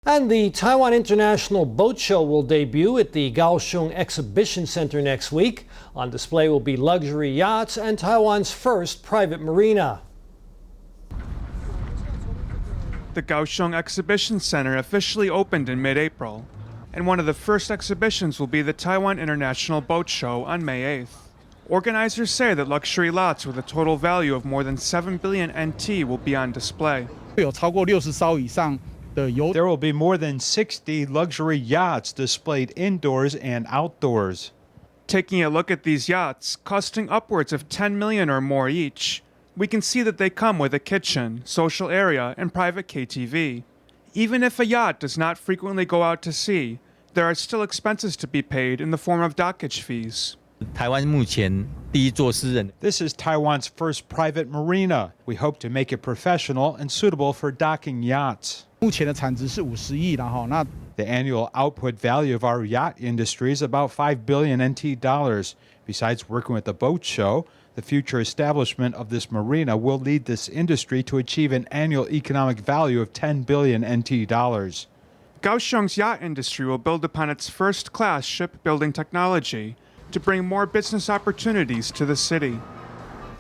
And the Taiwan International Boat Show will debut at the Kaohsiung Exhibition Center next week. On display will be luxury yachts and Taiwan's first private marina. The Kaohsiung Exhibition Center officially opened in mid-April, and one of the first exhibitions will be the Taiwan International Boat Show on May 8th. Organizers say that luxury lots with a total value of more than 7 billion NT will be on display. There will be more than 60 luxury yachts displayed indoors and outdoors. Taking a look at these yachts, costing upwards of 10 million or more each, we can see that they come with a kitchen, social area, and private KTV. Even if a yacht does not frequently go out to sea, there are still expenses to be paid in the form of dockage fees. This is Taiwan's first private marina. We hope to make it professional and suitable for docking yachts. The annual output value of our yacht industry is about 5 billion NT dollars. Besides working with the boat show, the future establishment of this marina will lead this industry to achieve an annual economic value of 10 billion NT dollars. Kaohsiung's yacht industry will build upon its first-class shipbuilding technology to bring more business opportunities to the city.